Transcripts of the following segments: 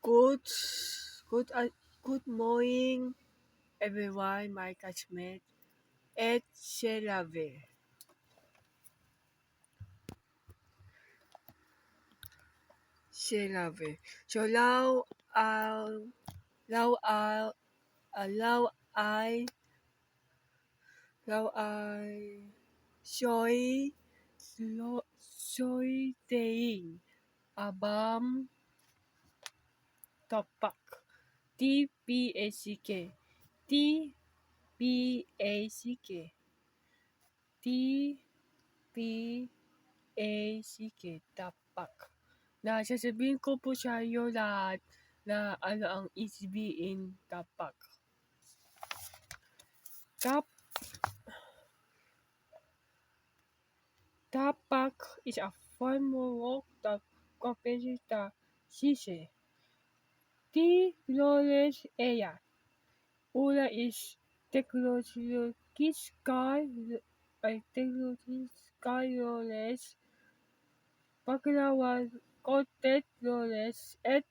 Good, good, good morning, everyone. My classmate, et cetera. So now I, now I, now I, show, saying about topic. TPACK. TPACK. TPACK. Tapak. Na sasabihin ko po sa iyo lahat na ano ang sabihin tapak. Tapak is a framework that covers the sise. Knowledge area. Una is technological knowledge. Pangalawa, content knowledge at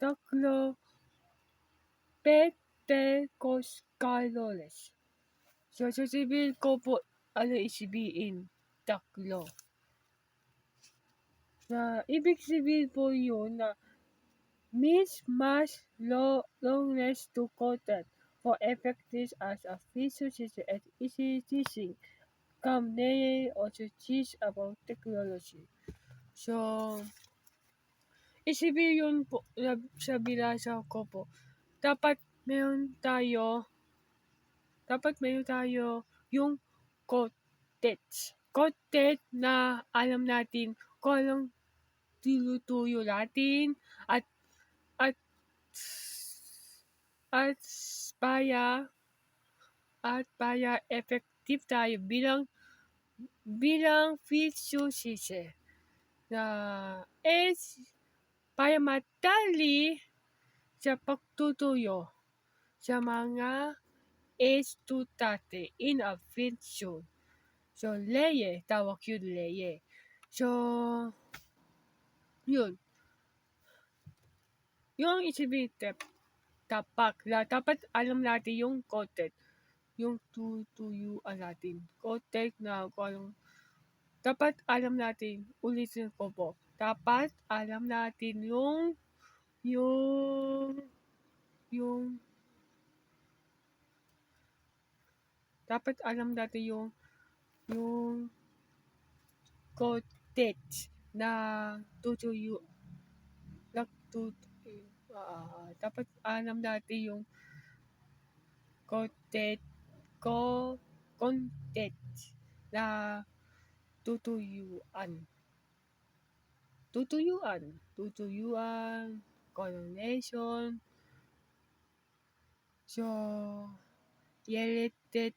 techno-pedagogical knowledge. So, sasabihin ko po ano sabihin taklo. Na ibig sabihin po yun na means much longness to content for effective as a feature at easy teaching. Come they also teach about technology. So, isipin yun po sa binasa ko po. Dapat meron tayo yung content na alam natin kung anong tinutuyo natin at para effective tayo bilang feature na para matali sa pagtutuyo sa mga estudyante in a feature. So, leye, tawag yun leye. So, yun. Yung isipin tapak na dapat alam natin yung content. Yung tutuyuan natin. Content na kung anong dapat alam natin, ulitin ko po. Dapat alam natin yung dapat alam natin yung content na dapat alam natin yung content na tutuyuan, coordination. So, related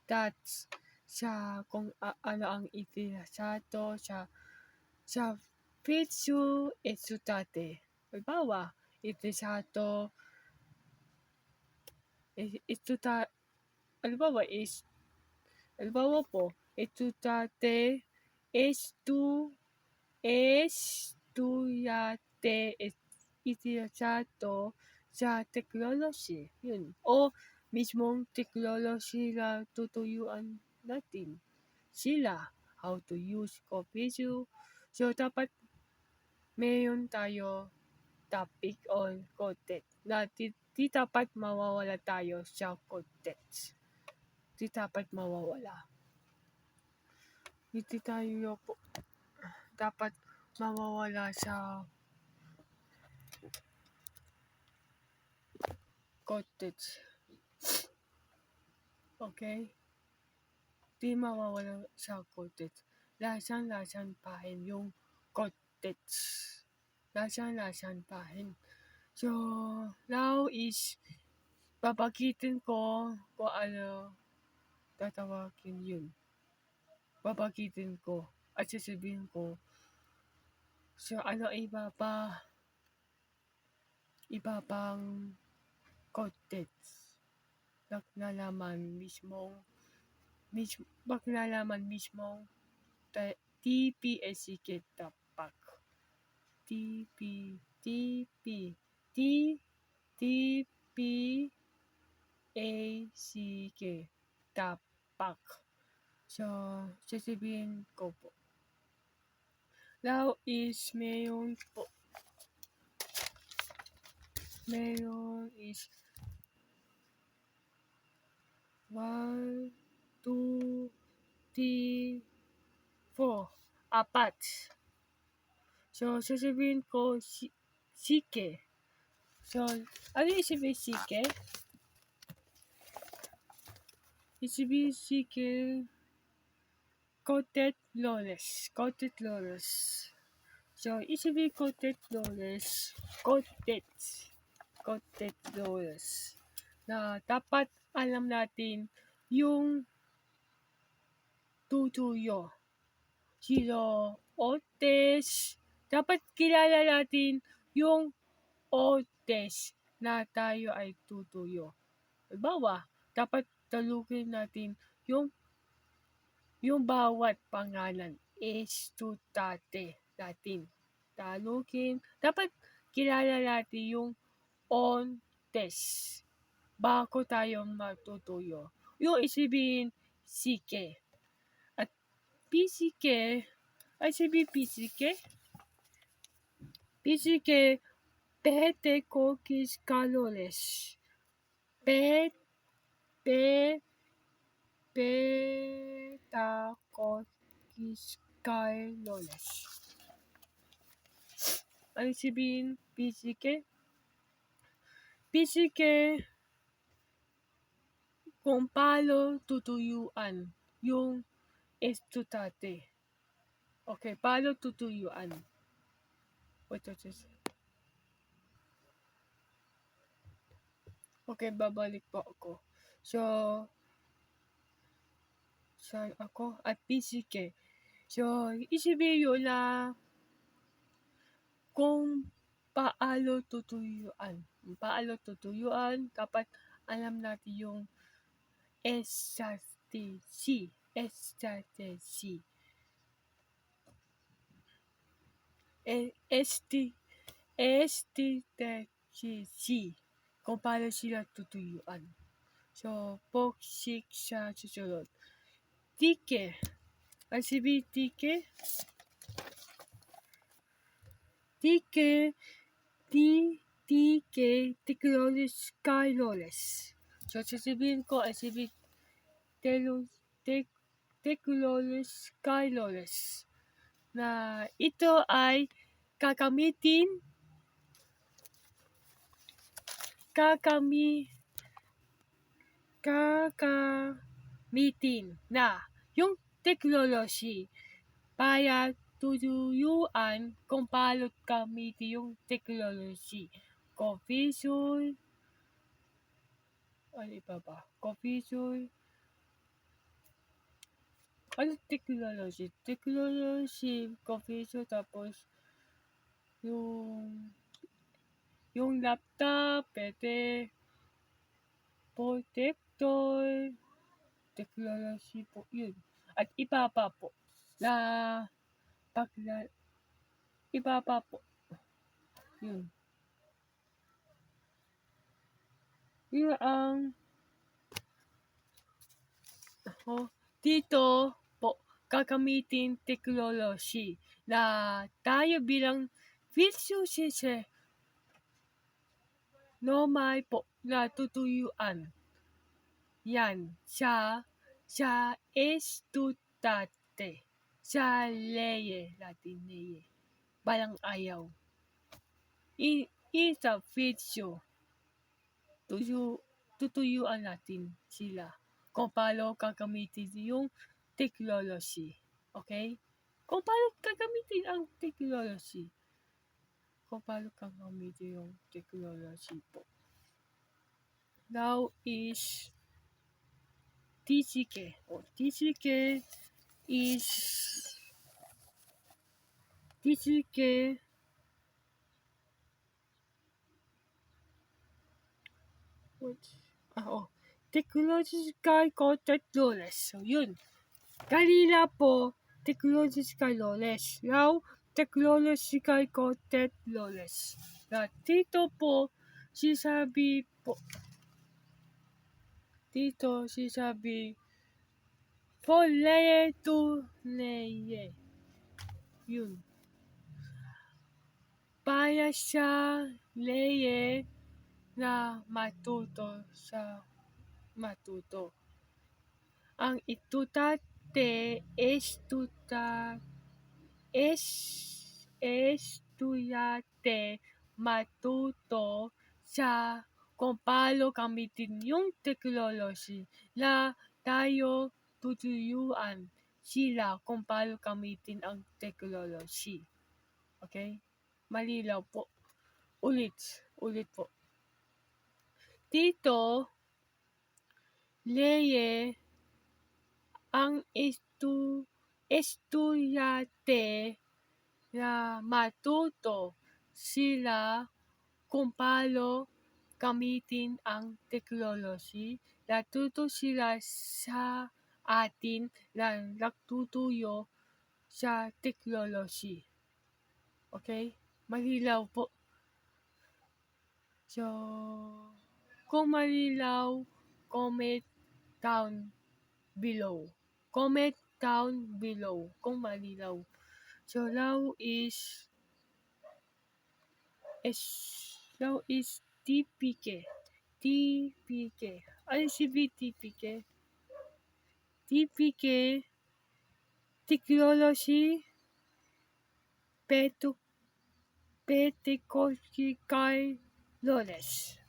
that's sa kung ano ang itinasato sa feature estudyante. Halimbawa, itinasato halimbawa po, estudyante itinasato sa technology. Yun. O mismong technology na tutuyuan natin. Sila, how to use computer. So, dapat mayroon tayo topic on content na di dapat mawawala tayo sa content. Di dapat mawawala. Hindi tayo po dapat mawawala sa content. Okay? Di mawawala sa content. Lasan pa rin yung content. Lasan pa rin. So, now is babagitin ko kung ano tatawagin yun. Babagitin ko at sasabihin ko so ano iba pang content maglalaman mismong TPACK tapak. TP. TPACK. Tapak. So, sasabihin ko po. Now is mayon po. Mayon is 1, 2, 3, 4. Apat. So, sasabihin ko sike. So, ano yung sabihin sike? Sasabihin sike coated flawless. Coated flawless. So, sasabihin coated flawless. Coated flawless. Na dapat alam natin yung tutuyo. Sino otes. Dapat kilala natin yung otes na tayo ay tutuyo. Halimbawa, dapat talugin natin yung bawat pangalan. Estutate natin. Talugin. Dapat kilala natin yung ontes bago tayo matutuyo. Yung isipin sike. At pisike, ay sabihin pisike. Pisike, pete kokis kalores. Petakokis kalores. Ano sabihin pisike? Pisike, kung paano tutuyuan yung estutate. Okay, paano tutuyuan? Wait. Okay, babalik po ako. So, saan ako? At pisike. So, isipin yun na kung paano tutuyuan. Paano tutuyuan, dapat alam natin yung STC. STC. Kung paano sila tutuyuan. So, poksik sa susunod. Tike. Ang sabihin tike? Tike, technology skylores. So, sasabihin ko, ang sabihin technology skylores. Na ito ay kakamitin na yung technology para tutuyuan kung paano gamitin yung technology. Confusion. Ano iba ba? Confusion. Ano technology? Technology, confusion, tapos yung laptop, pwede protector, technology po yun. At iba pa po. Iba pa po. Yun. Yun ang dito po gagamitin technology na tayo bilang physicist normal po na tutuyuan. Yan sa estutate. Sa leye, Latin leye. Balang ayaw. Sa video, tutuyuan natin sila kung paano gagamitin yung technology. Okay? Kung paano gagamitin ang technology. Kung paano gagamitin yung technology po. Now is TCK. TCK is technological content knowledge. So, yun. Kanina po, technological knowledge. Now, technological content knowledge. Na dito po sinasabi po, dito sinasabi for layer to layer. Yun. Para sa layer na matuto sa matuto. Ang estudyante matuto sa kung paano gamitin yung technology na tayo tutuyuan sila kung paano gamitin ang technology. Okay? Malinaw po. Ulit po. Dito, layer ang estudyante na matuto sila kung paano gamitin ang technology. Natuto sila sa atin na nagtutuyo sa technology. Okay? Malinaw po. So, kung malinaw, comment down below. Comment down below kung malinaw. So now is TPK. Ano si TPK? TPK Technology Pedagogical Knowledge.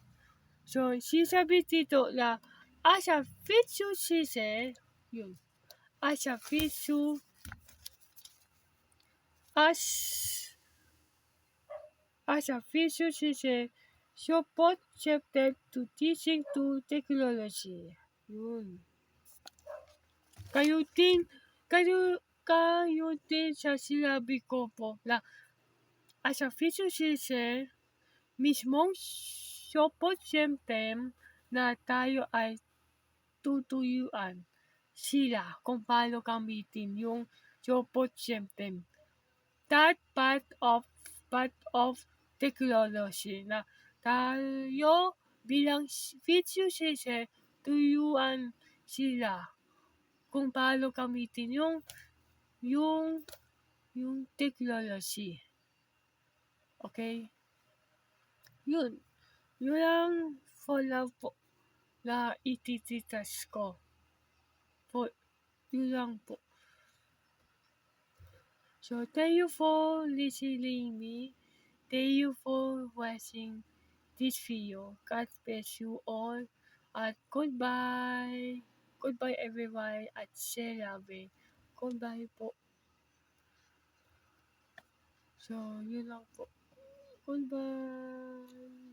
So, sinasabi dito na as a visual system, yun. As a visual system, support shifted to teaching to technology. Yun. Kayo din sa sinabi ko po na as a visual system, mismong support system na tayo ay tutuyuan sila kung paano gamitin yung support system. That part of technology na tayo bilang visual system tuyuan sila kung paano gamitin yung technology. Okay? Yun lang for now po na itititas ko. Yun lang po. So, thank you for listening me. Thank you for watching this video. God bless you all. At goodbye. Goodbye everyone at Selabe. Goodbye po. So, yun lang po. Goodbye.